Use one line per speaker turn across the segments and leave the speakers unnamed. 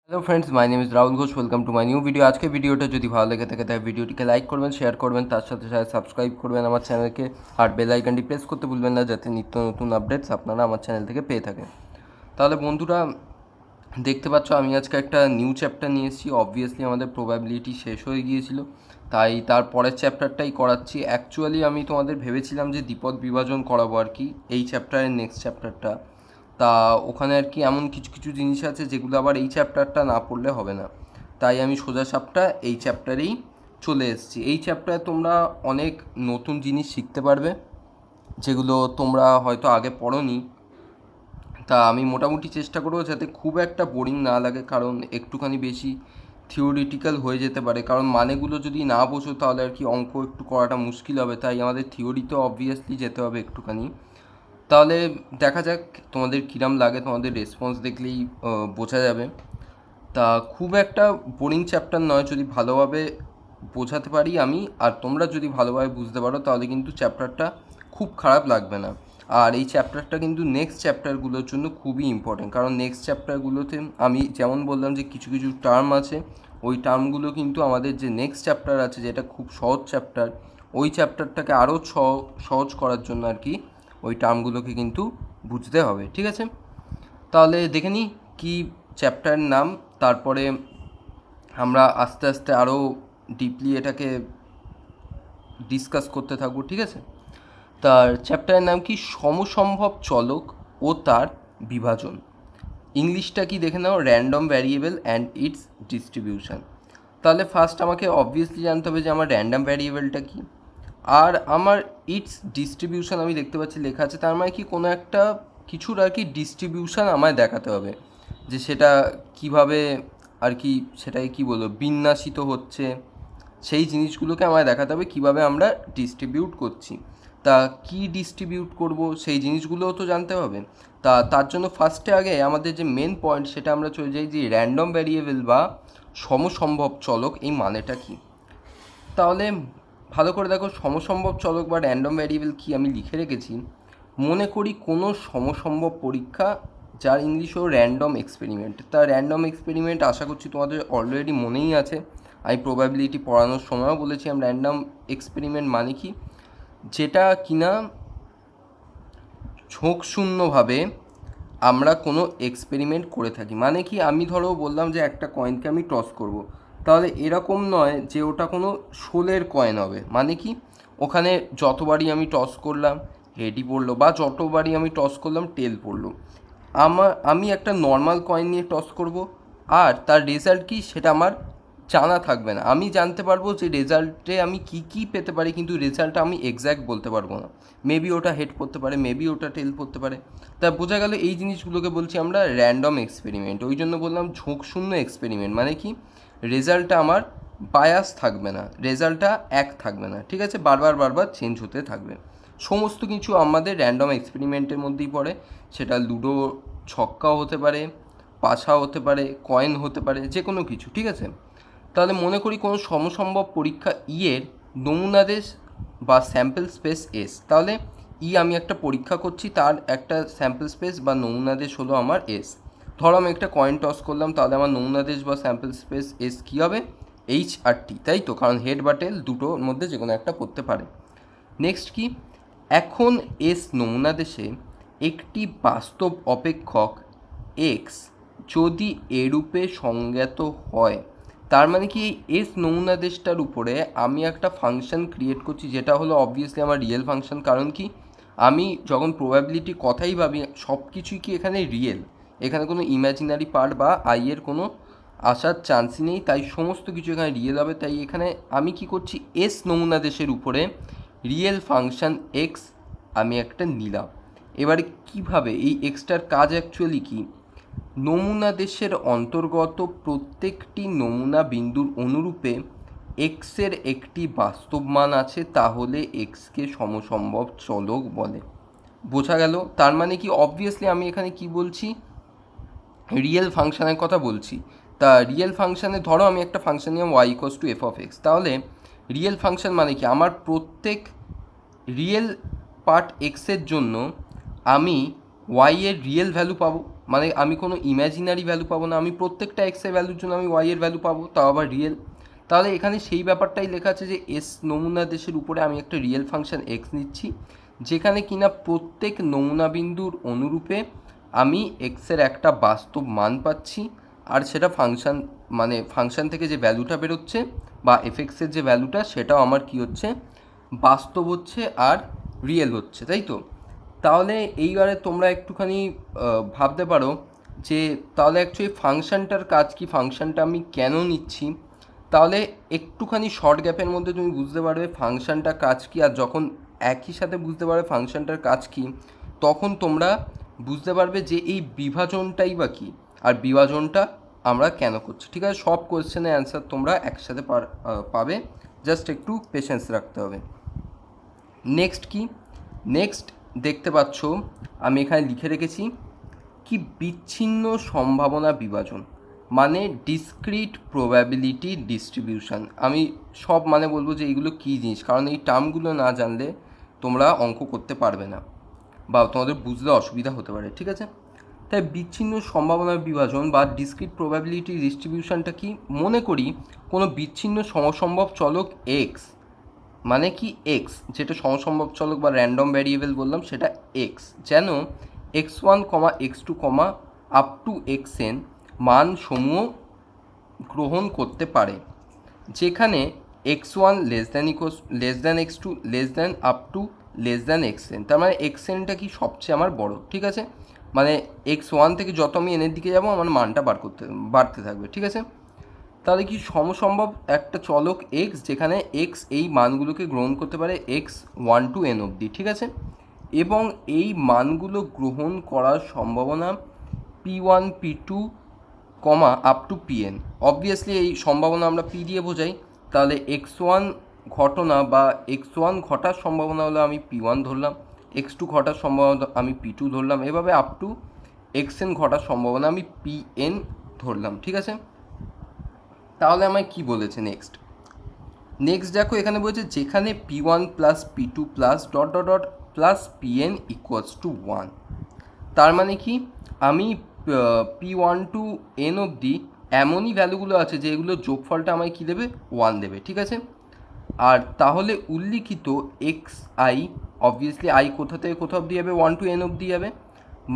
Hello friends, my name is Rahul Ghosh. Welcome to my new video. আজকে ভিডিওটা যদি ভালো লেগে থাকে তাই ভিডিওটিকে লাইক করবেন, শেয়ার করবেন, তার সাথে সাথে সাবস্ক্রাইব করবেন আমার চ্যানেলকে, আর বেল আইকনটি প্রেস করতে ভুলবেন না যাতে নিত্য নতুন আপডেটস আপনারা আমার চ্যানেল থেকে পেয়ে থাকেন। তাহলে বন্ধুরা, দেখতে পাচ্ছ আমি আজকে একটা নিউ চ্যাপ্টার নিয়ে এসেছি। অবভিয়াসলি আমাদের প্রবাবিলিটি শেষ হয়ে গিয়েছিল, তাই তার পরের চ্যাপ্টারটাই করাচ্ছি। অ্যাকচুয়ালি আমি তোমাদের ভেবেছিলাম যে দ্বিপদ বিভাজন করাবো আর কি, এই চ্যাপ্টারের নেক্সট চ্যাপ্টারটা। তা ওখানে আর কি এমন কিছু কিছু জিনিস আছে যেগুলো আবার এই চ্যাপ্টারটা না পড়লে হবে না, তাই আমি সোজা সাপটা এই চ্যাপ্টারেই চলে এসেছি। এই চ্যাপ্টারে তোমরা অনেক নতুন জিনিস শিখতে পারবে যেগুলো তোমরা হয়তো আগে পড়োনি। তা আমি মোটামুটি চেষ্টা করবো যাতে খুব একটা বোরিং না লাগে, কারণ একটুখানি বেশি থিওরিটিক্যাল হয়ে যেতে পারে, কারণ মানেগুলো যদি না বোঝো তাহলে আর কি অঙ্ক একটু করাটা মুশকিল হবে। তাই আমাদের থিওরিতেও অবভিয়াসলি যেতে হবে একটুখানি। তাহলে দেখা যাক তোমাদের কিরাম লাগে, তোমাদের রেসপন্স দেখলেই বোঝা যাবে। তা খুব একটা বোরিং চ্যাপ্টার নয়, যদি ভালোভাবে বোঝাতে পারি আমি আর তোমরা যদি ভালোভাবে বুঝতে পারো তাহলে কিন্তু চ্যাপ্টারটা খুব খারাপ লাগবে না। আর এই চ্যাপ্টারটা কিন্তু নেক্সট চ্যাপ্টারগুলোর জন্য খুবই ইম্পর্টেন্ট, কারণ নেক্সট চ্যাপ্টারগুলোতে আমি যেমন বললাম যে কিছু কিছু টার্ম আছে, ওই টার্মগুলো কিন্তু আমাদের যে নেক্সট চ্যাপ্টার আছে যেটা খুব সহজ চ্যাপ্টার, ওই চ্যাপ্টারটাকে আরও সহজ করার জন্য আর কি ওই টার্মগুলোকে কিন্তু বুঝতে হবে। ঠিক আছে, তাহলে দেখে নিই কী চ্যাপ্টারের নাম, তারপরে আমরা আস্তে আস্তে আরও ডিপলি এটাকে ডিসকাস করতে থাকবো। ঠিক আছে, তার চ্যাপ্টারের নাম কি? সমসম্ভব চলক ও তার বিভাজন। ইংলিশটা কি দেখে নাও, random variable and its distribution. তাহলে ফার্স্ট আমাকে অবভিয়াসলি জানতে হবে যে আমার র্যান্ডম ভ্যারিয়েবলটা কি, আর আমার ইটস ডিস্ট্রিবিউশন আমি দেখতে পাচ্ছি লেখা আছে, তার মানে কি কোনো একটা কিছুর আর কি ডিস্ট্রিবিউশন আমায় দেখাতে হবে, যে সেটা কিভাবে আর কি সেটাকে কী বলবো বিন্যাসিত হচ্ছে, সেই জিনিসগুলোকে আমায় দেখাতে হবে কীভাবে আমরা ডিস্ট্রিবিউট করছি। তা কি ডিস্ট্রিবিউট করব সেই জিনিসগুলোও তো জানতে হবে। তা তার জন্য ফার্স্টে আগে আমাদের যে মেন পয়েন্ট সেটা আমরা চলে যাই যে র্যান্ডম ভ্যারিয়েবল বা সমসম্ভব চলক এই মানেটা কি। তাহলে ভালো করে দেখো, সমসম্ভব চলক বা র্যান্ডম ভ্যারিয়েবল কি আমি লিখে রেখেছি। মনে করি কোনো সমসম্ভব পরীক্ষা, যার ইংলিশ হলো র্যান্ডম এক্সপেরিমেন্ট। তা র্যান্ডম এক্সপেরিমেন্ট আশা করছি তোমাদের অলরেডি মনেই আছে, আমি প্রবাবিলিটি পড়ানোর সময়ও বলেছি আমি র্যান্ডম এক্সপেরিমেন্ট মানে কি, যেটা কিনা ঝোঁকশূন্যভাবে আমরা কোনো এক্সপেরিমেন্ট করে থাকি। মানে কি, আমি ধরো বললাম যে একটা কয়েনকে আমি টস করব, তাহলে এরকম নয় যে ওটা কোনো শোলের কয়েন হবে। মানে কি, ওখানে যতবারই আমি টস করলাম হেডই পড়লো, বা যতবারই আমি টস করলাম টেল পড়লো। আমি একটা নর্মাল কয়েন নিয়ে টস করব, আর তার রেজাল্ট কী সেটা আমার জানা থাকবে না। আমি জানতে পারবো যে রেজাল্টে আমি কী কী পেতে পারি, কিন্তু রেজাল্টটা আমি এক্স্যাক্ট বলতে পারবো না। মেবি ওটা হেড পড়তে পারে, মেবি ওটা টেল পড়তে পারে। তা বোঝা গেল এই জিনিসগুলোকে বলছি আমরা র্যান্ডম এক্সপেরিমেন্ট। ওই জন্য বললাম ঝোঁকশূন্য এক্সপেরিমেন্ট। মানে কি, রেজাল্টটা আমার বায়াস থাকবে না, রেজাল্টটা এক থাকবে না। ঠিক আছে, বারবার বারবার চেঞ্জ হতে থাকবে। সমস্ত কিছু আমাদের র্যান্ডম এক্সপেরিমেন্টের মধ্যেই পড়ে, সেটা লুডো ছক্কাও হতে পারে, পাশা হতে পারে, কয়েন হতে পারে, যে কোনো কিছু। ঠিক আছে, তাহলে মনে করি কোনো সমসম্ভব পরীক্ষা এর নমুনাদেশ বা স্যাম্পল স্পেস এস। তাহলে আমি একটা পরীক্ষা করছি, তার একটা স্যাম্পল স্পেস বা নমুনাদেশ হলো আমার এস। ধরো আমি একটা কয়েন টস করলাম, তাহলে আমার নমুনাদেশ বা স্যাম্পল স্পেস এস কী হবে? এইচ আর টি, তাই তো, কারণ হেড বা টেল দুটোর মধ্যে যে কোনো একটা পড়তে পারে। নেক্সট কি, এখন এস নমুনাদেশে একটি বাস্তব অপেক্ষক এক্স যদি এরূপে সংজ্ঞাত হয়, তার মানে কি এই এস নমুনাদেশটার উপরে আমি একটা ফাংশন ক্রিয়েট করছি, যেটা হলো অবভিয়াসলি আমার রিয়েল ফাংশন। কারণ কি, আমি যখন প্রবাবিলিটি কথাই ভাবি সব কিছুই কি এখানে রিয়েল, এখানে কোনো ইমাজিনারি পার্ট বা আইয়ের কোনো আসার চান্সই নেই, তাই সমস্ত কিছু এখানে রিয়েল হবে। তাই এখানে আমি কি করছি, এস নমুনাদেশের উপরে রিয়েল ফাংশন এক্স আমি একটা নিলাম। এবারে কিভাবে এই এক্সটার কাজ অ্যাকচুয়ালি কি, নমুনাদেশের অন্তর্গত প্রত্যেকটি নমুনা বিন্দুর অনুরূপে এক্সের একটি বাস্তব মান আছে, তাহলে এক্সকে সমসম্ভব চলক বলে। বোঝা গেল? তার মানে কি, অবভিয়াসলি আমি এখানে কি বলছি, রিয়েল ফাংশানের কথা বলছি। তা রিয়েল ফাংশানে ধরো আমি একটা ফাংশন নিলাম y equals to f of x. তাহলে রিয়েল ফাংশন মানে কি, আমার প্রত্যেক রিয়েল পার্ট এক্সের জন্য আমি ওয়াই এর রিয়েল ভ্যালু পাবো। মানে আমি কোনো ইম্যাজিনারি ভ্যালু পাবো না, আমি প্রত্যেকটা এক্সের ভ্যালুর জন্য আমি ওয়াই এর ভ্যালু পাবো, তাও আবার রিয়েল। তাহলে এখানে সেই ব্যাপারটাই লেখা আছে যে এস নমুনা দেশের উপরে আমি একটা রিয়েল ফাংশন এক্স নিচ্ছি, যেখানে কিনা প্রত্যেক নমুনা বিন্দুর অনুরূপে আমি এক্সের একটা বাস্তব মান পাচ্ছি, আর সেটা ফাংশন মানে ফাংশন থেকে যে ভ্যালুটা বেরোচ্ছে বা এফএক্সের যে ভ্যালুটা সেটাও আমার কি হচ্ছে, বাস্তব হচ্ছে আর রিয়েল হচ্ছে, তাই তো? তাহলে এইবারে তোমরা একটুখানি ভাবতে পারো যে তাহলে অ্যাকচুয়ালি ফাংশনটার কাজ কি, ফাংশনটা আমি কেন নিচ্ছি। তাহলে একটুখানি শর্ট গ্যাপের মধ্যে তুমি বুঝতে পারবে ফাংশনটার কাজ কী, আর যখন একই সাথে বুঝতে পারবে ফাংশনটার কাজ কী, তখন তোমরা বুঝতে পারবে যে এই বিভাজনটাই বা কী, আর বিভাজনটা আমরা কেন করছি। ঠিক আছে, সব কোয়েশ্চেনের অ্যান্সার তোমরা একসাথে পাবে, জাস্ট একটু পেশেন্স রাখতে হবে। নেক্সট কি, নেক্সট দেখতে পাচ্ছ আমি এখানে লিখে রেখেছি কি, বিচ্ছিন্ন সম্ভাবনা বিভাজন মানে ডিসক্রিট প্রবাবিলিটি ডিস্ট্রিবিউশন। আমি সব মানে বলবো যে এইগুলো কী জিনিস, কারণ এই টার্মগুলো না জানলে তোমরা অঙ্ক করতে পারবে না বা তোমাদের বুঝতে অসুবিধা হতে পারে। ঠিক আছে, তাই বিচ্ছিন্ন সম্ভাবনা বিভাজন বা ডিসক্রিট প্রবাবিলিটি ডিস্ট্রিবিউশনটা কি, মনে করি কোনো বিচ্ছিন্ন সমসম্ভব চলক এক্স, মানে কি এক্স যেটা সমসম্ভব চলক বা র্যান্ডম ভ্যারিয়েবল বললাম সেটা এক্স, যেন x1, x2, up to xn মান সমূহ গ্রহণ করতে পারে, যেখানে x1 less than x2 less than up to less than xn। তার মানে xnটা কি সবচেয়ে আমার বড়। ঠিক আছে, মানে x1 থেকে যত আমি এনের দিকে যাব আমার মানটা বাড়তে থাকবে। ঠিক আছে, তাহলে কি সমসম্ভব একটা চলক x যেখানে x এই মানগুলোকে গ্রহণ করতে পারে x1 to n অবধি। ঠিক আছে, এবং এই মানগুলো গ্রহণ করার সম্ভাবনা p1 p2 up to pn। Obviously এই সম্ভাবনা আমরা p দিয়ে বোঝাই, তাহলে x1 ঘটনা বা x1 ঘটার সম্ভাবনা হলো আমি p1 ধরলাম, x2 ঘটার সম্ভাবনা আমি p2 ধরলাম, এভাবে আপ টু xn ঘটার সম্ভাবনা আমি pn ধরলাম। ঠিক আছে, তাহলে আমায় কি বলেছে নেক্সট দেখো এখানে বলেছে যেখানে p1 plus p2 plus dot dot dot plus pn equals to 1। তার মানে কি, আমি p1 টু n অবধি এমনই ভ্যালুগুলো আছে যেগুলো যোগফলটা আমায় কী দেবে, 1 দেবে। ঠিক আছে, আর তাহলে উল্লিখিত xi, অবভিয়াসলি i কোথা থেকে কোথা অবধি যাবে, 1 টু n অবধি যাবে,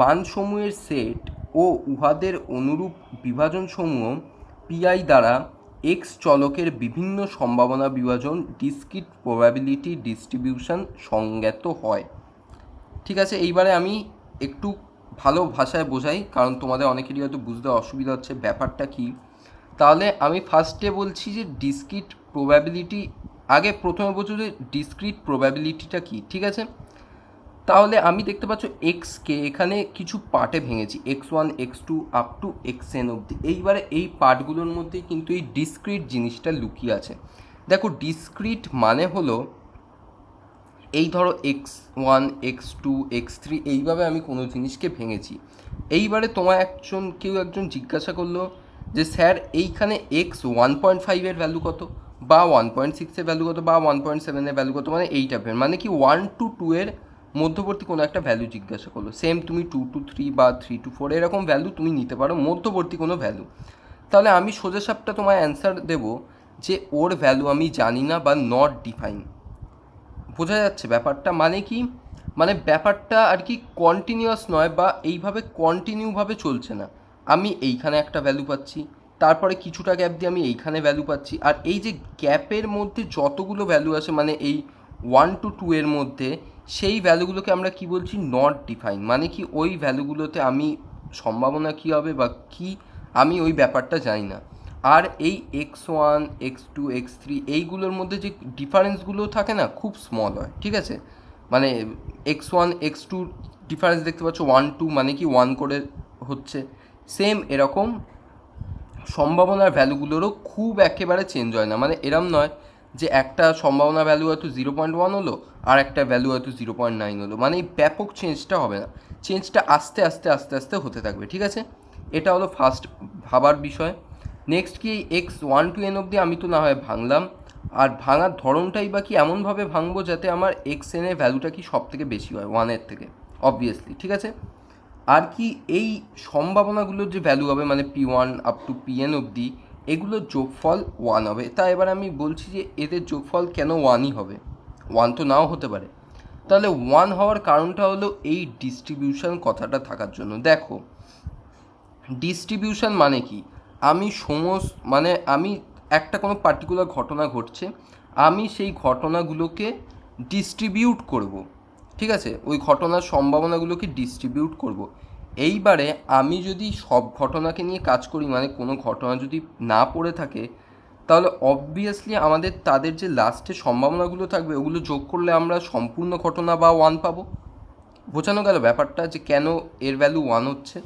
মানসমূহের সেট ও উহাদের অনুরূপ বিভাজনসমূহ pi দ্বারা x চলকের বিভিন্ন সম্ভাবনা বিভাজন ডিসক্রিট প্রবাবিলিটি ডিস্ট্রিবিউশন সংজ্ঞাত হয়। ঠিক আছে, এইবারে আমি একটু ভালো ভাষায় বোঝাই, কারণ তোমাদের অনেকেরই হয়তো বুঝতে অসুবিধা হচ্ছে ব্যাপারটা কি। তাহলে আমি ফার্স্টে বলছি যে ডিসক্রিট প্রবাবিলিটি, আগে প্রথমে বলছি যে ডিসক্রিট প্রবাবিলিটিটা কী। ঠিক আছে, তাহলে আমি দেখতে পাচ্ছ এক্সকে এখানে কিছু পার্টে ভেঙেছি, x1 x2 up to xn অবধি। এইবারে এই পার্টগুলোর মধ্যেই কিন্তু এই ডিসক্রিট জিনিসটা লুকিয়ে আছে। দেখো ডিসক্রিট মানে হলো এই ধরো x1 x2 x3 এইভাবে আমি কোনো জিনিসকে ভেঙেছি। এইবারে কেউ একজন জিজ্ঞাসা করলো যে স্যার এইখানে x1.5 ভ্যালু কত, বা 1.6 ভ্যালু কত, বা 1.7 ভ্যালু কত, মানে এইটা মানে কি 1 to 2 মধ্যবর্তী কোনো একটা ভ্যালু জিজ্ঞাসা করলো। সেম তুমি 2 to 3 বা 3 to 4 এরকম ভ্যালু তুমি নিতে পারো, মধ্যবর্তী কোনো ভ্যালু। তাহলে আমি সোজাসাপটা তোমায় অ্যান্সার দেবো যে ওর ভ্যালু আমি জানি না বা নট ডিফাইন। বোঝা যাচ্ছে ব্যাপারটা, মানে কি, মানে ব্যাপারটা আর কি কন্টিনিউয়াস নয় বা এইভাবে কন্টিনিউভাবে চলছে না। আমি এইখানে একটা ভ্যালু পাচ্ছি, তারপরে কিছুটা গ্যাপ দিয়ে আমি এইখানে ভ্যালু পাচ্ছি, আর এই যে গ্যাপের মধ্যে যতগুলো ভ্যালু আছে মানে এই 1 to 2 এর মধ্যে, সেই ভ্যালুগুলোকে আমরা কি বলছি, নট ডিফাইন। মানে কি ওই ভ্যালুগুলোতে আমি সম্ভাবনা কী হবে বা কি আমি ওই ব্যাপারটা জানি না। আর এই x1 x2 x3 এইগুলোর মধ্যে যে ডিফারেন্সগুলো থাকে না খুব স্মল হয়। ঠিক আছে, মানে x1 x2 ডিফারেন্স দেখতে পাচ্ছ 1 2 মানে কি 1 করে হচ্ছে। সেম এরকম সম্ভাবনার ভ্যালুগুলোরও খুব একেবারে চেঞ্জ হয় না, মানে এরম নয় যে একটা সম্ভাবনা ভ্যালু হয়তো 0.1 হলো আর একটা ভ্যালু হয়তো 0.9 হলো, মানে এই ব্যাপক চেঞ্জটা হবে না, চেঞ্জটা আস্তে আস্তে আস্তে আস্তে হতে থাকবে। ঠিক আছে, এটা হলো ফার্স্ট ভাবার বিষয়। নেক্সট কি, x1 to n অবধি আমি তো না হয় ভাঙলাম, আর ভাঙার ধরনটাই বা কি এমনভাবে ভাঙবো যাতে আমার xn এর ভ্যালুটা কি সব থেকে বেশি হয় 1 এর থেকে, অবভিয়াসলি। ঠিক আছে, আর কি এই সম্ভাবনাগুলোর যে ভ্যালু হবে মানে P1 আপ টু Pn অবধি, এগুলোর যোগফল 1 হবে। তা এবার আমি বলছি যে এদের যোগফল কেন 1ই হবে, 1 তো নাও হতে পারে। তাহলে 1 হওয়ার কারণটা হলো এই ডিস্ট্রিবিউশন কথাটা থাকার জন্য। দেখো, ডিস্ট্রিবিউশন মানে কি, আমি একটা কোনো পার্টিকুলার ঘটনা ঘটছে, আমি সেই ঘটনাগুলোকে ডিস্ট্রিবিউট করব, ঠিক আছে, ওই ঘটনার সম্ভাবনাগুলোকে ডিস্ট্রিবিউট করব। এইবারে আমি যদি সব ঘটনাকে নিয়ে কাজ করি, মানে কোনো ঘটনা যদি না পড়ে থাকে, তাহলে অবভিয়াসলি আমাদের তাদের যে লাস্টে সম্ভাবনাগুলো থাকবে ওগুলো যোগ করলে আমরা সম্পূর্ণ ঘটনা বা 1 পাবো। বোঝানো গেল ব্যাপারটা, যে কেন এর ভ্যালু 1 হচ্ছে।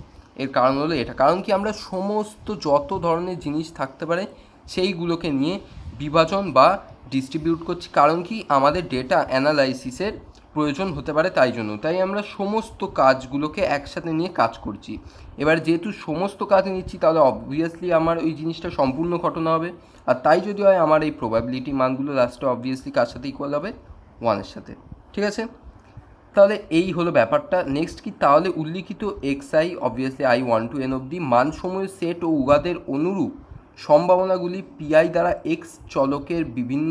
এর কারণ হলো এটা, কারণ কি আমরা সমস্ত যত ধরনের জিনিস থাকতে পারে সেইগুলোকে নিয়ে বিভাজন বা ডিস্ট্রিবিউট করছি, কারণ কি আমাদের ডেটা অ্যানালাইসিসের প্রয়োজন হতে পারে, তাই জন্য তাই আমরা সমস্ত কাজগুলোকে একসাথে নিয়ে কাজ করছি। এবার যেহেতু সমস্ত কাজ নিচ্ছি, তাহলে অবভিয়াসলি আমার ওই জিনিসটা সম্পূর্ণ ঘটনা হবে। আর তাই যদি হয়, আমার এই প্রবাবিলিটি মানগুলো লাস্টে অবভিয়াসলি কার সাথে ইকুয়াল হবে, 1-এর সাথে। ঠিক আছে, তাহলে এই হলো ব্যাপারটা। নেক্সট কি, তাহলে উল্লিখিত xi obviously i1 to n অবধি মানসমূহের সেট ও উহাদের অনুরূপ সম্ভাবনাগুলি pi দ্বারা x চলকের বিভিন্ন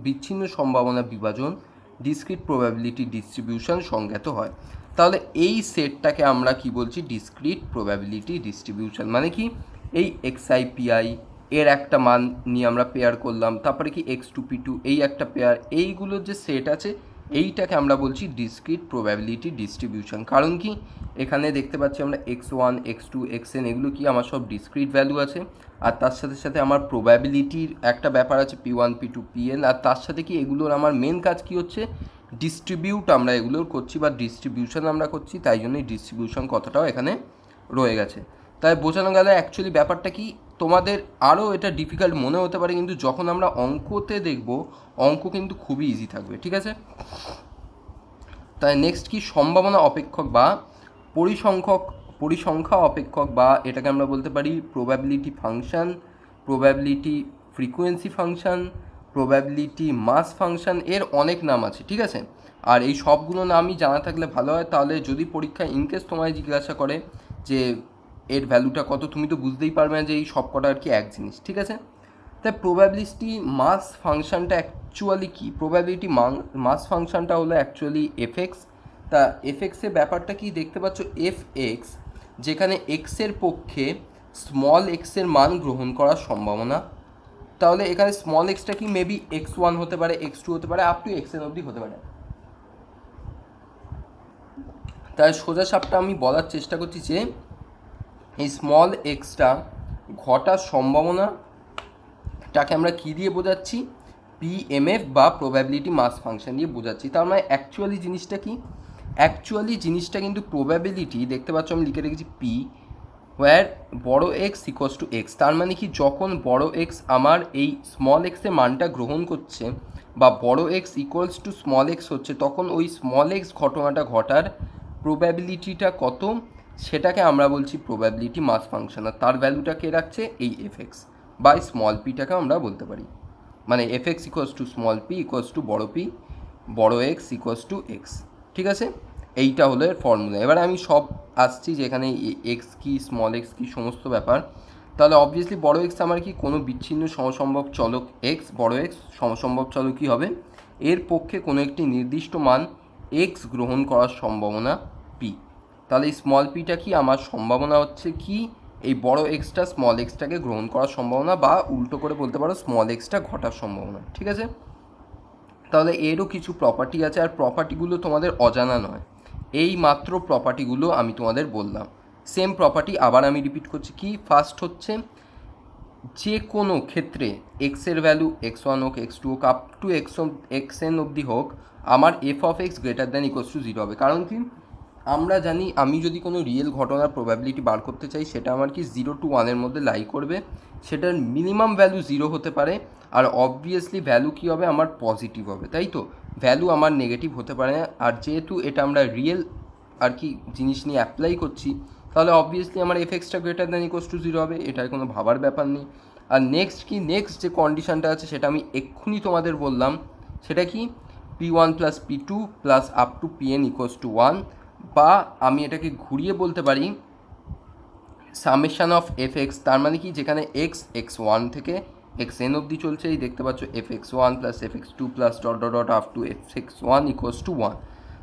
বিচ্ছিন্ন সম্ভাবনা বিভাজন ডিসক্রিট প্রবাবিলিটি ডিস্ট্রিবিউশন সংজ্ঞাত হয়। তাহলে এই সেটটাকে আমরা কি বলছি, ডিসক্রিট প্রবাবিলিটি ডিস্ট্রিবিউশন। মানে কি, এই xi pi এর একটা মান নিয়ে আমরা পেয়ার করলাম, তারপরে কি x2 p2 এই একটা পেয়ার, এইগুলোর যে সেট আছে এইটাকে আমরা বলছি ডিসক্রিট প্রবাবিলিটি ডিস্ট্রিবিউশন। কারণ কি, এখানে দেখতে পাচ্ছি আমরা x1 x2 xn এগুলো কি আমার সব ডিসক্রিট ভ্যালু আছে, আর তার সাথে সাথে আমার প্রবাবিলিটির একটা ব্যাপার আছে p1 p2 pn, আর তার সাথে কি এগুলোর আমার মেন কাজ কি হচ্ছে, ডিস্ট্রিবিউট আমরা এগুলোর করছি বা ডিস্ট্রিবিউশন আমরা করছি, তাই জন্যই ডিস্ট্রিবিউশন কথাটাও এখানে রয়ে গেছে। তাই বোঝানো গেল অ্যাকচুয়ালি ব্যাপারটা কি, তোমাদের আরও এটা ডিফিকাল্ট মনে হতে পারে, কিন্তু যখন আমরা অঙ্কতে দেখব, অঙ্ক কিন্তু খুবই ইজি থাকবে। ঠিক আছে, তাই নেক্সট কি, সম্ভাবনা অপেক্ষক বা পরিসংখ্যা অপেক্ষক, বা এটাকে আমরা বলতে পারি probability function, probability frequency function, probability mass function, এর অনেক নাম আছে। ঠিক আছে, আর এই সবগুলো নামই জানা থাকলে ভালো হয়। তাহলে যদি পরীক্ষায় ইনকেস তোমায় জিজ্ঞাসা করে যে এর ভ্যালুটা কত, তুমি তো বুঝতেই পারবে না যে এই সব কটা আর কি এক জিনিস। ঠিক আছে, তাই প্রবাবিলিটি মাস ফাংশনটা অ্যাকচুয়ালি কি, প্রবাবিলিটি মাস ফাংশনটা হলো অ্যাকচুয়ালি এফএক্স। তা এফএক্সের ব্যাপারটা কি দেখতে পাচ্ছ, এফএক্স যেখানে এক্সের পক্ষে স্মল এক্সের মান গ্রহণ করার সম্ভাবনা। তাহলে এখানে স্মল এক্সটা কি, মেবি x1 হতে পারে, x2 হতে পারে, আপ টু xn অবধি হতে পারে। তাই সোজা সাপটা আমি বলার চেষ্টা করছি যে এই স্মল এক্সটা ঘটার সম্ভাবনাটাকে আমরা কী দিয়ে বোঝাচ্ছি, পিএমএফ বা প্রবাবিলিটি মাস ফাংশন দিয়ে বোঝাচ্ছি। তার মানে অ্যাকচুয়ালি জিনিসটা কি, অ্যাকচুয়ালি জিনিসটা কিন্তু প্রবাবিলিটি, দেখতে পাচ্ছ আমি লিখে রেখেছি পি হোয়ার বড় এক্স ইকোয়াস টু এক্স। তার মানে কি, যখন বড় এক্স আমার এই স্মল এক্সের মানটা গ্রহণ করছে বা বড় x equals to small x হচ্ছে, তখন ওই স্মল এক্স ঘটনাটা ঘটার প্রবাবিলিটিটা কত, সেটাকে আমরা বলছি প্রবাবিলিটি মাস ফাংশন। আর তার ভ্যালুটা কে রাখছে, এই এফএক্স বা স্মল পিটাকে আমরা বলতে পারি, মানে FX equals to small P equals to বড় পি, বড় এক্স ইকুয়াস টু এক্স। ঠিক আছে, এইটা হলো এর ফর্মুলা। এবার আমি সব আসছি যে এখানে এক্স কি, স্মল এক্স কি, সমস্ত ব্যাপার। তাহলে অবভিয়াসলি বড় এক্স আমার কি, কোনো বিচ্ছিন্ন সমসম্ভব চলক এক্স, বড় এক্স সমসম্ভব চলক কী হবে, এর পক্ষে কোনো একটি নির্দিষ্ট মান এক্স গ্রহণ করার সম্ভাবনা পি। তাহলে এই স্মল পিটা কি, আমার সম্ভাবনা হচ্ছে কি, এই বড় এক্সটা স্মল এক্সটাকে গ্রহণ করার সম্ভাবনা, বা উল্টো করে বলতে পারো স্মল এক্সটা ঘটার সম্ভাবনা। ঠিক আছে, তাহলে এরও কিছু প্রপার্টি আছে, আর প্রপার্টিগুলো তোমাদের অজানা নয়, এই মাত্র প্রপার্টিগুলো আমি তোমাদের বললাম। সেম প্রপার্টি আবার আমি রিপিট করছি, কি, ফার্স্ট হচ্ছে যে কোনো ক্ষেত্রে এক্সের ভ্যালু x1 হোক, x2 হোক, আপ টু xn অবধি হোক, আমার F of x greater than equals to 0 হবে। কারণ কি, আমরা জানি আমি যদি কোনো রিয়েল ঘটনার প্রবাবিলিটি বার করতে চাই, সেটা আমার কি 0 to 1 মধ্যে লাই করবে, সেটার মিনিমাম ভ্যালু 0 হতে পারে, আর অবভিয়াসলি ভ্যালু কী হবে, আমার পজিটিভ হবে, তাই তো, ভ্যালু আমার নেগেটিভ হতে পারে না। আর যেহেতু এটা আমরা রিয়েল আর কি জিনিস নিয়ে অ্যাপ্লাই করছি, তাহলে অবভিয়াসলি আমার এফএক্সটা গ্রেটার দ্যান ইকুয়ালস টু 0 হবে, এটার কোনো ভাবার ব্যাপার নেই। আর নেক্সট কি, নেক্সট যে কন্ডিশনটা আছে সেটা আমি এক্ষুনি তোমাদের বললাম, সেটা কি, p1 plus p2 plus up to pn equals to 1 বা আমি এটাকে ঘুরিয়ে বলতে পারি সামেশন অফ এফ এক্স, তার মানে কি যেখানে এক্স ওয়ান থেকে এক্স এন অবধি চলছে, এই দেখতে পাচ্ছ f x one plus f x two plus dot dot dot up to f x one equals to one.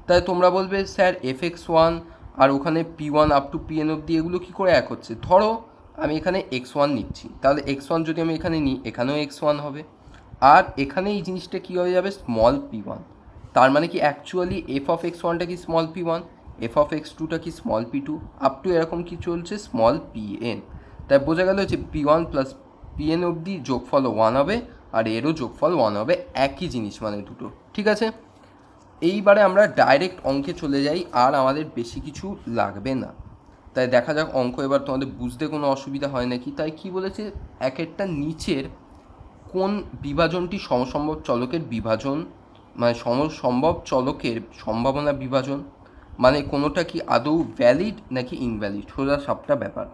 তাই তোমরা বলবে স্যার এফ এক্স ওয়ান আর ওখানে p one up to p n অবধি এগুলো কী করে এক হচ্ছে? ধরো আমি এখানে এক্স ওয়ান নিচ্ছি, তাহলে এক্স ওয়ান যদি আমি এখানে নিই এখানেও এক্স ওয়ান হবে, আর এখানে এই জিনিসটা কী হয়ে যাবে স্মল পি ওয়ান। তার মানে কি অ্যাকচুয়ালি এফ অফ এক্স ওয়ানটা কি small p one, f of x টুটা কি small p two, up to এরকম কি চলছে স্মল পি এন। তাই বোঝা গেল যে P one plus P n অবধি যোগফল ওয়ান হবে আর এরও যোগফল ওয়ান হবে, একই জিনিস মানে দুটো। ঠিক আছে, এইবারে আমরা ডাইরেক্ট অঙ্কে চলে যাই, আর আমাদের বেশি কিছু লাগবে না। তাই দেখা যাক অঙ্ক এবার তোমাদের বুঝতে কোনো অসুবিধা হয় নাকি। তাই কি বলেছে, এক একটা নিচের কোন বিভাজনটি সমসম্ভব চলকের বিভাজন, মানে সমসম্ভব চলকের সম্ভাবনা বিভাজন, মানে কোনোটা কি আদৌ ভ্যালিড নাকি ইনভ্যালিড, সোজা সাপটা ব্যাপার।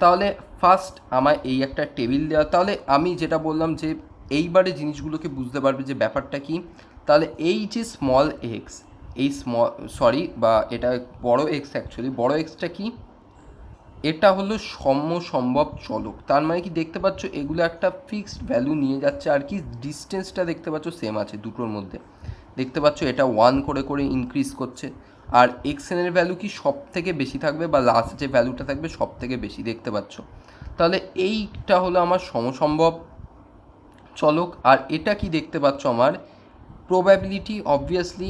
তাহলে ফার্স্ট আমার এই একটা টেবিল দেওয়া, তাহলে আমি যেটা বললাম যে এইবারে জিনিসগুলোকে বুঝতে পারবে যে ব্যাপারটা কি। তাহলে এই যে স্মল এক্স, এই বা এটা বড় এক্স, অ্যাকচুয়ালি বড় এক্সটা কি, এটা হলো সমসম্ভব চলক। তার মানে কি দেখতে পাচ্ছ এগুলো একটা ফিক্সড ভ্যালু নিয়ে যাচ্ছে, আর কি ডিস্টেন্সটা দেখতে পাচ্ছ সেম আছে দুটোর মধ্যে। দেখতে পাচ্ছ এটা ওয়ান করে করে ইনক্রিজ করছে, আর এক্স এনের ভ্যালু কি সব থেকে বেশি থাকবে, বা লাস্ট যে ভ্যালুটা থাকবে সব থেকে বেশি, দেখতে পাচ্ছ। তাহলে এইটা হলো আমার সমসম্ভব চলক, আর এটা কি দেখতে পাচ্ছ আমার প্রবাবিলিটি, অবভিয়াসলি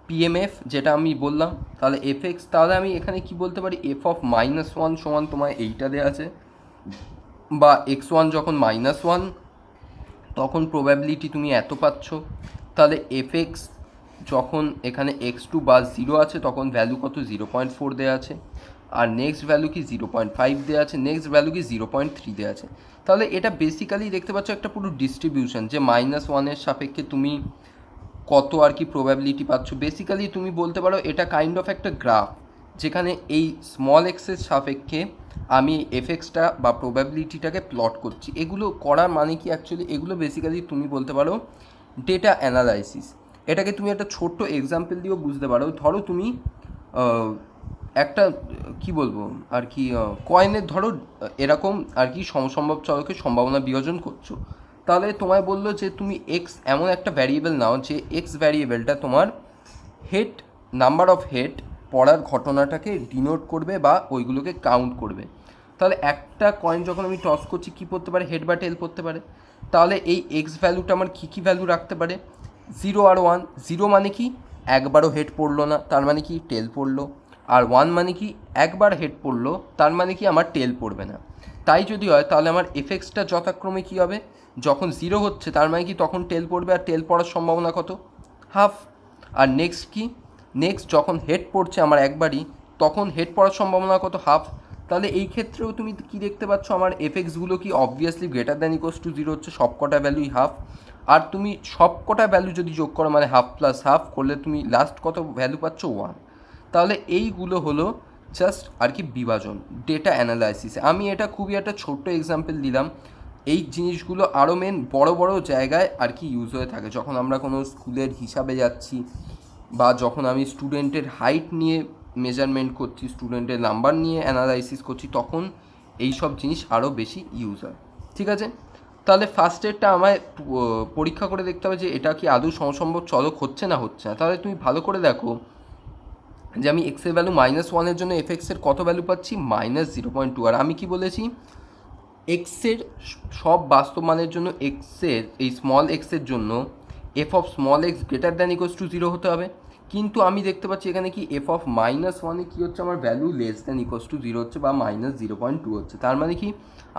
পিএমএফ যেটা আমি বললাম। তাহলে এফ এক্স, তাহলে আমি এখানে কি বলতে পারি, এফ অফ মাইনাস ওয়ান সমান তোমার এইটা দেওয়া আছে, বা এক্স ওয়ান যখন মাইনাস ওয়ান তখন প্রবাবিলিটি তুমি এত পাচ্ছ। তাহলে এফ এক্স যখন এখানে এক্স টু বা জিরো আছে তখন ভ্যালু কত 0.4 দেওয়া আছে, আর নেক্সট ভ্যালু কি 0.5 দেওয়া আছে, নেক্সট ভ্যালু কি 0.3 দেওয়া আছে। তাহলে এটা বেসিক্যালি দেখতে পাচ্ছ একটা পুরো ডিস্ট্রিবিউশন, যে মাইনাস ওয়ানের সাপেক্ষে তুমি কত আর কি প্রবাবিলিটি পাচ্ছ। বেসিক্যালি তুমি বলতে পারো এটা কাইন্ড অফ একটা গ্রাফ, যেখানে এই স্মল এক্সের সাপেক্ষে আমি এফএক্সটা বা প্রবাবিলিটিটাকে প্লট করছি। এগুলো করার মানে কি অ্যাকচুয়ালি, এগুলো বেসিক্যালি তুমি বলতে পারো ডেটা অ্যানালাইসিস। এটাকে তুমি একটা ছোট্ট এক্সাম্পল দিয়েও বুঝতে পারো। ধরো তুমি একটা কি বলবো আর কি কয়েনের ধরো এরকম আর কি সমসম্ভব চলকের সম্ভাবনা বিভাজন করছো। তাহলে তোমায় বললো যে তুমি এক্স এমন একটা ভ্যারিয়েবল নাও যে এক্স ভ্যারিয়েবলটা তোমার হেড, নাম্বার অফ হেড পড়ার ঘটনাটাকে ডিনোট করবে বা ওইগুলোকে কাউন্ট করবে। তাহলে একটা কয়েন যখন আমি টস করছি কী পড়তে পারে, হেড বা টেল পড়তে পারে। তাহলে এই এক্স ভ্যালুটা আমার কী কী ভ্যালু রাখতে পারে, 0 আর 1। 0 মানে কি একবারও হেড পড়লো না, তার মানে কি টেল পড়লো। আর 1 মানে কি একবার হেড পড়লো, তার মানে কি আমার টেল পড়বে না। তাই যদি হয় তাহলে আমার এফএক্সটা যথাক্রমে কী হবে, যখন 0 হচ্ছে তার মানে কি তখন টেল পড়বে, আর টেল পড়ার সম্ভাবনা কত, হাফ। আর নেক্সট কি, নেক্সট যখন হেড পড়ছে আমার একবারই, তখন হেড পড়ার সম্ভাবনা কত, হাফ। তাহলে এই ক্ষেত্রেও তুমি কি দেখতে পাচ্ছ, আমার এফএক্সগুলো কি obviously greater than equals to 0 হচ্ছে, সব কটা ভ্যালুই হাফ। আর তুমি সব কটা ভ্যালু যদি যোগ করো মানে হাফ প্লাস হাফ করলে তুমি লাস্ট কত ভ্যালু পাচ্ছ, 1। তাহলে এইগুলো হলো জাস্ট আর কি বিভাজন ডেটা অ্যানালাইসিসে। আমি এটা খুবই একটা ছোট্ট এক্সাম্পল দিলাম। এই জিনিসগুলো আরও মেন বড় বড় জায়গায় আর কি ইউজ হয়ে থাকে, যখন আমরা কোনো স্কুলের হিসাবে যাচ্ছি, বা যখন আমি স্টুডেন্টের হাইট নিয়ে মেজারমেন্ট করছি, স্টুডেন্টের নাম্বার নিয়ে অ্যানালাইসিস করছি, তখন এই সব জিনিস আরও বেশি ইউজ হয়। ঠিক আছে, তাহলে ফার্স্টেরটা আমায় পরীক্ষা করে দেখতে হবে যে এটা কি আদৌ সমসম্ভব চলক হচ্ছে না হচ্ছে না। তাহলে তুমি ভালো করে দেখো যে আমি এক্সের ভ্যালু -1-এর জন্য এফ এক্সের কত ভ্যালু পাচ্ছি, -0.2। আর আমি কি বলেছি, এক্সের সব বাস্তব মানের জন্য এক্সের এই স্মল এক্সের জন্য F of small x greater than equals to 0 হতে হবে। কিন্তু আমি দেখতে পাচ্ছি এখানে কি এফ অফ -1-এ কী হচ্ছে, আমার value less than equals to 0 হচ্ছে, বা -0.2 হচ্ছে। তার মানে কি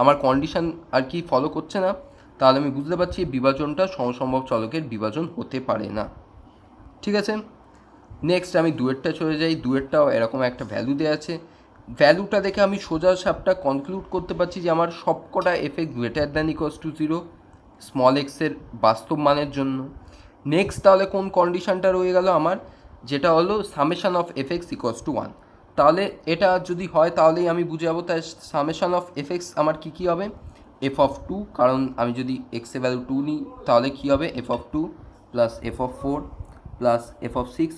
আমার কন্ডিশন আর কি ফলো করছে না। তাহলে আমি বুঝতে পারছি এই বিভাজনটা সমসম্ভব চলকের বিভাজন হতে পারে না। ঠিক আছে, নেক্সট আমি দুয়েরটা চলে যাই। দুয়েরটাও এরকম একটা ভ্যালু দেওয়া আছে, ভ্যালুটা দেখে আমি সোজা সাপটা কনক্লুড করতে পারছি যে আমার সবকটা FX greater than equals to 0 small এক্সের বাস্তব মানের জন্য। নেক্সট তাহলে কোন কন্ডিশনটা রয়ে গেল আমার, যেটা হলো summation of FX equals to 1। তাহলে এটা যদি হয় তাহলেই আমি বুঝে যাবো। তাই সামেশন অফ এফএক্স আমার কী কী হবে, এফ অফ 2, কারণ আমি যদি এক্সের ভ্যালু 2 নিই তাহলে কী হবে, F of 2 plus F of 4 plus F of 6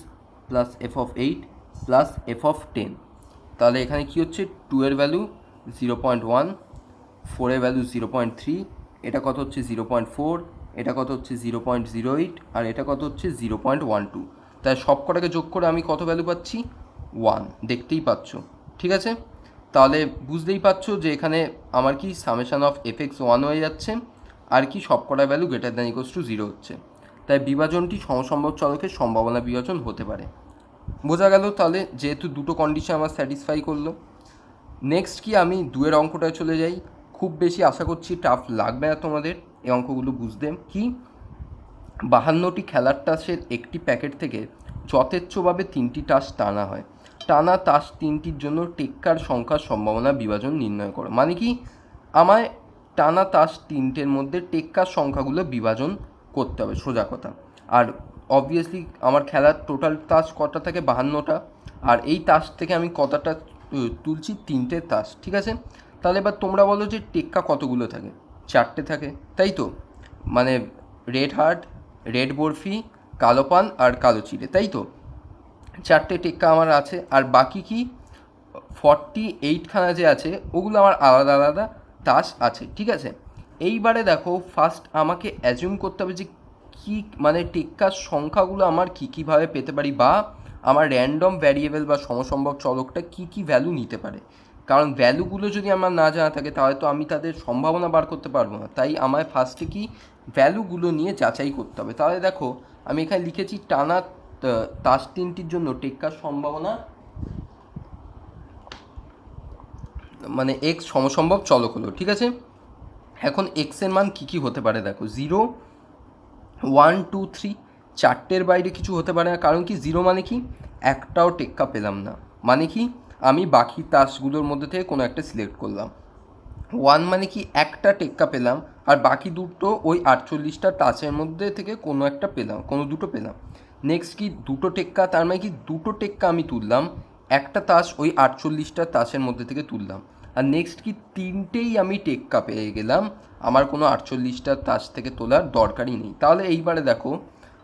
plus F of 8 plus F of 10। তাহলে এখানে কী হচ্ছে, 2 এর ভ্যালু 0.1, 4 এর ভ্যালু 0.3, এটা কত হচ্ছে 0.4, এটা কত হচ্ছে 0.08, আর এটা কত হচ্ছে 0.12। তাই সব কটাকে যোগ করে আমি কত ভ্যালু পাচ্ছি, 1, দেখতেই পাচ্ছ। ঠিক আছে, তাহলে বুঝতেই পারছো যে এখানে আমার কি সামেশান অফ এফ এক্স 1 হয়ে যাচ্ছে, আর কি সব কটা value greater than equals to 0 হচ্ছে। তাই বিভাজনটি সমসম্ভব চলকের সম্ভাবনা বিভাজন হতে পারে। বোঝা গেল? তাহলে যেহেতু দুটো কন্ডিশন আমার স্যাটিসফাই করলো, নেক্সট কি আমি 2-এর অঙ্কটায় চলে যাই। খুব বেশি আশা করছি টাফ লাগবে না তোমাদের এই অঙ্কগুলো বুঝতে। কি, 52টি খেলার তাসের একটি প্যাকেট থেকে যথেচ্ছভাবে 3টি তাস টানা হয়। টানা তাস 3টির জন্য টেক্কার সংখ্যার সম্ভাবনা বিভাজন নির্ণয় করো। মানে কি, আমায় টানা তাস 3টের মধ্যে টেক্কার সংখ্যাগুলো বিভাজন করতে হবে, সোজা কথা। আর অবভিয়াসলি আমার খেলার টোটাল তাস কটা থাকে, 52টা, আর এই তাস থেকে আমি কতটা তুলছি, 3টে তাস। ঠিক আছে, তাহলে এবার তোমরা বলো যে টেক্কা কতগুলো থাকে, 4টে থাকে, তাই তো? মানে রেড হার্ট, রেড বরফি, কালো পান আর কালো চিড়ে, তাই তো? 4টে টেক্কা আমার আছে, আর বাকি কি 48খানা যে আছে ওগুলো আমার আলাদা আলাদা তাস আছে। ঠিক আছে, এইবারে দেখো ফার্স্ট আমাকে অ্যাজিউম করতে হবে যে কী মানে টেক্কার সংখ্যাগুলো আমার কী কীভাবে পেতে পারি, বা আমার র্যান্ডম ভ্যারিয়েবল বা সমসম্ভব চলকটা কী কী ভ্যালু নিতে পারে। কারণ ভ্যালুগুলো যদি আমার না জানা থাকে তাহলে তো আমি তাদের সম্ভাবনা বার করতে পারবো না। তাই আমায় ফার্স্টে কি ভ্যালুগুলো নিয়ে যাচাই করতে হবে। তাহলে দেখো আমি এখানে লিখেছি টানা তাস 3টির জন্য টেক্কার সম্ভাবনা, মানে এক্স সমসম্ভব চলক হলো। ঠিক আছে, এখন এক্সের মান কী কী হতে পারে দেখো, 0, 1, 2, 3, 4টের বাইরে কিছু হতে পারে না। কারণ কি, 0 মানে কি, একটাও টেক্কা পেলাম না, মানে কি আমি বাকি তাসগুলোর মধ্যে থেকে কোনো একটা সিলেক্ট করলাম। 1 মানে কি, একটা টেক্কা পেলাম, আর বাকি দুটো ওই 48টা তাসের মধ্যে থেকে কোনো একটা পেলাম, কোনো দুটো পেলাম। নেক্সট কি, দুটো টেক্কা, তার মানে কি দুটো টেক্কা আমি তুললাম, একটা তাস ওই 48টা তাসের মধ্যে থেকে তুললাম। আর নেক্সট কি, 3টেই আমি টেক্কা পেয়ে গেলাম, আমার কোনো 48টা তাস থেকে তোলার দরকারই নেই। তাহলে এইবারে দেখো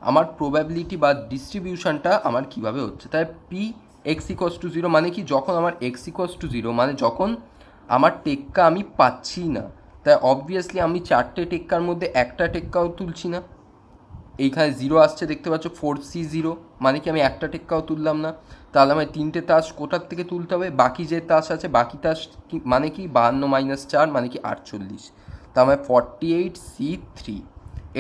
আমার প্রবাবিলিটি বা ডিস্ট্রিবিউশনটা আমার কিভাবে হচ্ছে। তাই পি এক্স ইকোয়াস টু 0 মানে কি, যখন আমার এক্স ইকোয়াস টু 0 মানে যখন আমার টেক্কা আমি পাচ্ছি না, তাই অবভিয়াসলি আমি 4টে টেক্কার মধ্যে একটা টেক্কাও তুলছি না। এইখানে 0 আসছে দেখতে পাচ্ছ, 4C0, মানে কি আমি একটা টেক্কাও তুললাম না। তাহলে আমার 3টে তাস কোথার থেকে তুলতে হবে, বাকি যে তাস আছে, বাকি তাস মানে কি 52 - 4 মানে কি 48, তা আমার 48C3।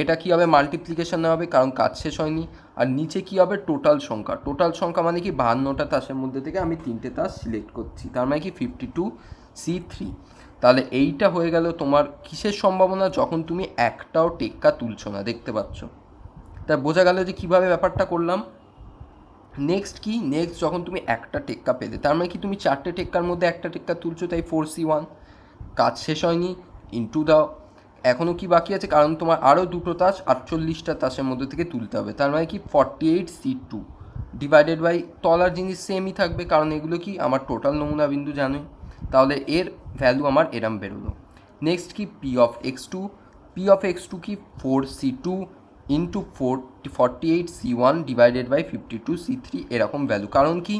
এটা কী হবে, মাল্টিপ্লিকেশন হবে, কারণ কাজ শেষ হয়নি। আর নিচে কী হবে, টোটাল সংখ্যা। টোটাল সংখ্যা মানে কি 52টা তাসের মধ্যে থেকে আমি 3টে তাস সিলেক্ট করছি, তার মানে কি 52C3। তাহলে এইটা হয়ে গেল তোমার কিসের সম্ভাবনা, যখন তুমি একটাও টেক্কা তুলছো না, দেখতে পাচ্ছ। তা বোঝা গেল যে কীভাবে ব্যাপারটা করলাম। নেক্সট কি, নেক্সট যখন তুমি একটা টেক্কা পেলে, তার মানে কি তুমি 4টে টেক্কার মধ্যে একটা টেক্কা তুলছো, তাই 4C1। কাজ শেষ হয়নি, ইন্টু দাও, এখনও কি বাকি আছে, কারণ তোমার আরও দুটো তাস 48টা তাসের মধ্যে থেকে তুলতে হবে, তার মানে কি 48C2 ডিভাইডেড বাই, তলার জিনিস সেমই থাকবে, কারণ এগুলো কি আমার টোটাল নমুনা বিন্দু জানোই। তাহলে এর ভ্যালু আমার এরম বেরোলো। নেক্সট কি, p of x two, p of x two কি 4C2 into 48C1 divided by 52C3, এরকম ভ্যালু। কারণ কি,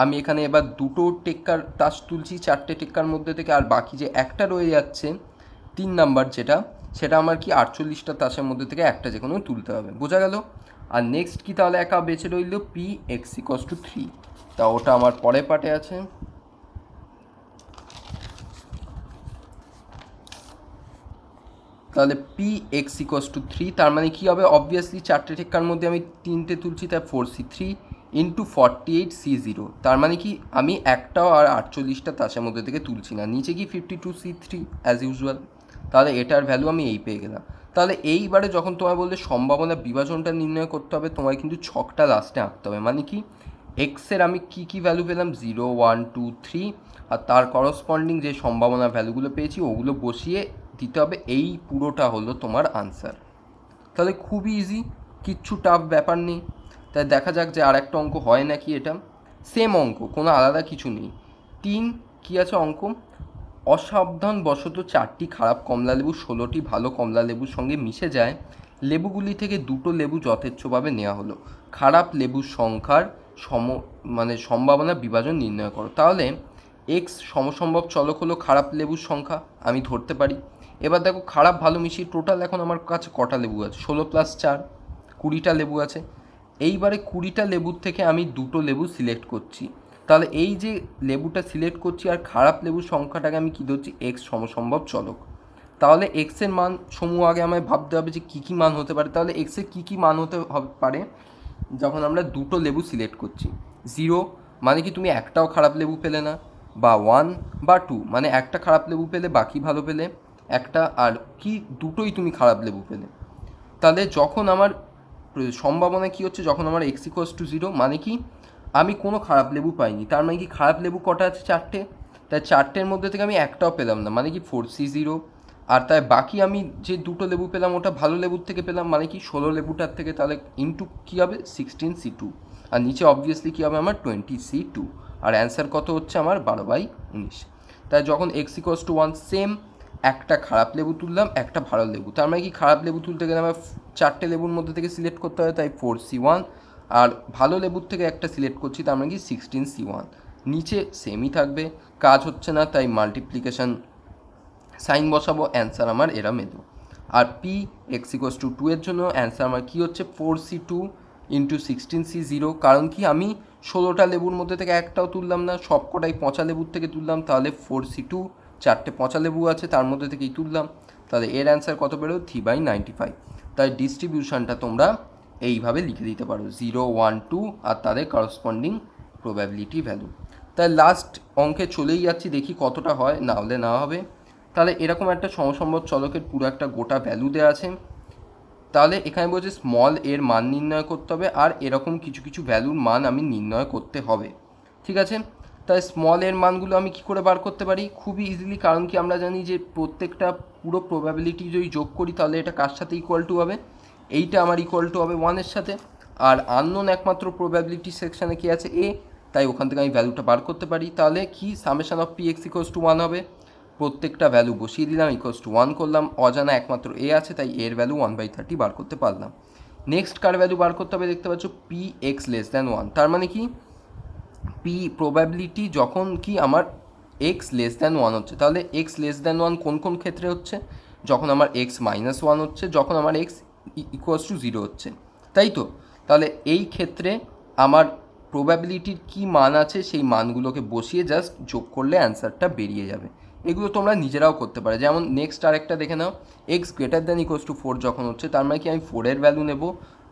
আমি এখানে এবার দুটো টেক্কার তাস তুলছি 4টে টেক্কার মধ্যে থেকে, আর বাকি যে একটা রয়ে যাচ্ছে 3 নাম্বার যেটা, সেটা আমার কি 48টা তাসের মধ্যে থেকে একটা যে কোনো তুলতে হবে। বোঝা গেল? আর নেক্সট কি, তাহলে একা বেঁচে রইল পি এক্স ইকস টু 3, তা ওটা আমার পরের পার্টে আছে। তাহলে পি এক্স ইকস টু 3, তার মানে কী হবে, অবভিয়াসলি 4টে টেক্কার মধ্যে আমি 3টে তুলছি, তাই 4C3 ইন্টু 48C0, তার মানে কি আমি একটাও আর 48টা তাসের মধ্যে থেকে তুলছি না, নিচে কি 52C3 অ্যাজ ইউজুয়াল। তাহলে এটার ভ্যালু আমি এই পেয়ে গেলাম। তাহলে এইবারে যখন তোমায় বললে সম্ভাবনা বিভাজনটা নির্ণয় করতে হবে, তোমায় কিন্তু ছকটা লাস্টে আঁকতে হবে। মানে কি, এক্সের আমি কী কী ভ্যালু পেলাম, 0, 1, 2, 3, আর তার করসপন্ডিং যে সম্ভাবনা ভ্যালুগুলো পেয়েছি ওগুলো বসিয়ে দিতে হবে। এই পুরোটা হলো তোমার আনসার। তাহলে খুবই ইজি, কিচ্ছু টাফ ব্যাপার নেই। তাই দেখা যাক যে আর একটা অঙ্ক হয় নাকি। এটা সেম অঙ্ক, কোনো আলাদা কিছু নেই। 3 কী আছে অঙ্ক, অসাবধানবশত 4টি খারাপ কমলা লেবু 16টি ভালো কমলা লেবুর সঙ্গে মিশে যায়। লেবুগুলি থেকে দুটো লেবু যথেচ্ছভাবে নেওয়া হলো। খারাপ লেবুর সংখ্যার সম্ভাবনা বিভাজন নির্ণয় করো। তাহলে এক্স সমসম্ভব চলক হলো খারাপ লেবুর সংখ্যা, আমি ধরতে পারি। এবার দেখো খারাপ ভালো মিশিয়ে টোটাল এখন আমার কাছে কটা লেবু আছে, 16 + 4 20টা লেবু আছে। এইবারে 20টা লেবুর থেকে আমি দুটো লেবু সিলেক্ট করছি। তাহলে এই যে লেবুটা সিলেক্ট করছি আর খারাপ লেবুর সংখ্যাটাকে আমি কী ধরছি, এক্স সমসম্ভব চলক। তাহলে এক্সের মান সমূহ আগে আমায় ভাবতে হবে যে কী কী মান হতে পারে। তাহলে এক্সের কী কী মান হতে পারে যখন আমরা দুটো লেবু সিলেক্ট করছি। 0 মানে কি তুমি একটাও খারাপ লেবু পেলে না, বা 1 বা 2 মানে একটা খারাপ লেবু পেলে বাকি ভালো পেলে, একটা আর কি দুটোই তুমি খারাপ লেবু পেলে। তাহলে যখন আমার সম্ভাবনা কী হচ্ছে, যখন আমার x = 0 মানে কি আমি কোনো খারাপ লেবু পাইনি, তার মানে কি খারাপ লেবু কটা আছে, 4টে। তাই 4টের মধ্যে থেকে আমি একটাও পেলাম না, মানে কি 4C0। আর তাই বাকি আমি যে দুটো লেবু পেলাম ওটা ভালো লেবুর থেকে পেলাম, মানে কি 16 লেবুটার থেকে। তাহলে ইন্টু কী হবে, 16C2। আর নিচে অবভিয়াসলি কী হবে আমার 20C2। আর অ্যান্সার কত হচ্ছে আমার 12/19। তাই যখন x = 1 সেম একটা খারাপ লেবু তুললাম, একটা ভালো লেবু, তার মানে কি খারাপ লেবু তুলতে গেলে আমার 4টে লেবুর মধ্যে থেকে সিলেক্ট করতে হবে, তাই 4C1। আর ভালো লেবুর থেকে একটা সিলেক্ট করছি, তার মানে কি 16C1। নিচে সেমই থাকবে, কাজ হচ্ছে না, তাই মাল্টিপ্লিকেশান সাইন বসাবো, অ্যান্সার আমার এরা মেলো। আর পি x = 2 এর জন্য অ্যান্সার আমার কী হচ্ছে, 4C2 × 16C0। কারণ কি আমি 16টা লেবুর মধ্যে থেকে একটাও তুললাম না, সবকটাই পচা লেবুর থেকে তুললাম। তাহলে 4C2 4টে পচা লেবু আছে তার মধ্যে থেকেই তুললাম। তাহলে এর অ্যান্সার কত বেরো, 3/95। তাই ডিস্ট্রিবিউশনটা তোমরা এইভাবে লিখে দিতে পারো, 0, 1, 2 আর তাদের করসপন্ডিং প্রবাবিলিটি ভ্যালু। তাই লাস্ট অঙ্কে চলেই যাচ্ছি, দেখি কতটা হয়, না হলে না হবে। তাহলে এরকম একটা সমসম্ভব চলকের পুরো একটা গোটা ভ্যালু দেওয়া আছে। তাহলে এখানে বলছে স্মল এর মান নির্ণয় করতে হবে, আর এরকম কিছু কিছু ভ্যালুর মান আমি নির্ণয় করতে হবে। ঠিক আছে, তাই স্মল এর মানগুলো আমি কী করে বার করতে পারি, খুবই ইজিলি। কারণ কি আমরা জানি যে প্রত্যেকটা পুরো প্রবাবিলিটি যদি যোগ করি তাহলে এটা কার সাথে ইকুয়াল টু হবে, এইটা আমার ইকুয়াল টু হবে 1-এর সাথে। আর আননোন একমাত্র প্রবাবিলিটি সেকশানে কি আছে, এ, তাই ওখান থেকে আমি ভ্যালুটা বার করতে পারি। তাহলে কি সামেশন অফ পি x = 1 হবে, প্রত্যেকটা ভ্যালু বসিয়ে দিলাম, = 1 করলাম, অজানা একমাত্র এ আছে তাই এর ভ্যালু 1/30 বার করতে পারলাম। নেক্সট কার ভ্যালু বার করতে হবে, দেখতে পাচ্ছ px < 1। তার মানে কি পি প্রবাবিলিটি যখন কি আমার x < 1 হচ্ছে, তাহলে x < 1 কোন কোন ক্ষেত্রে হচ্ছে, যখন আমার x - 1 হচ্ছে, যখন আমার x = 0 হচ্ছে, তাই তো। তাহলে এই ক্ষেত্রে আমার প্রবাবিলিটির কি মান আছে সেই মানগুলোকে বসিয়ে জাস্ট যোগ করলে অ্যান্সারটা বেরিয়ে যাবে। এগুলো তোমরা নিজেরাও করতে পারো। যেমন নেক্সট আরেকটা দেখে নাও, x > 4 যখন হচ্ছে, তার মানে কি আমি 4-এর ভ্যালু নেব,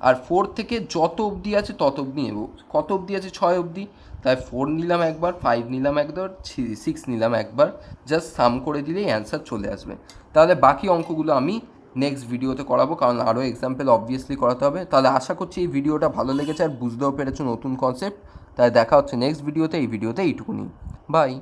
আর 4 থেকে যত অবধি আছে তত অবধি নেব। কত অবধি আছে, 6 অবধি, তাই 4 নিলাম একবার, 5 নিলাম একবার, 6 নিলাম একবার, জাস্ট সাম করে দিলেই অ্যান্সার চলে আসবে। তাহলে বাকি অঙ্কগুলো আমি নেক্সট ভিডিওতে করাবো, কারণ আরও এক্সাম্পল অবভিয়াসলি করাতে হবে। তাহলে আশা করছি এই ভিডিওটা ভালো লেগেছে আর বুঝতেও পেরেছো নতুন কনসেপ্ট। তাই দেখা হচ্ছে নেক্সট ভিডিওতে, এই ভিডিওতে এইটুকুনি, বাই।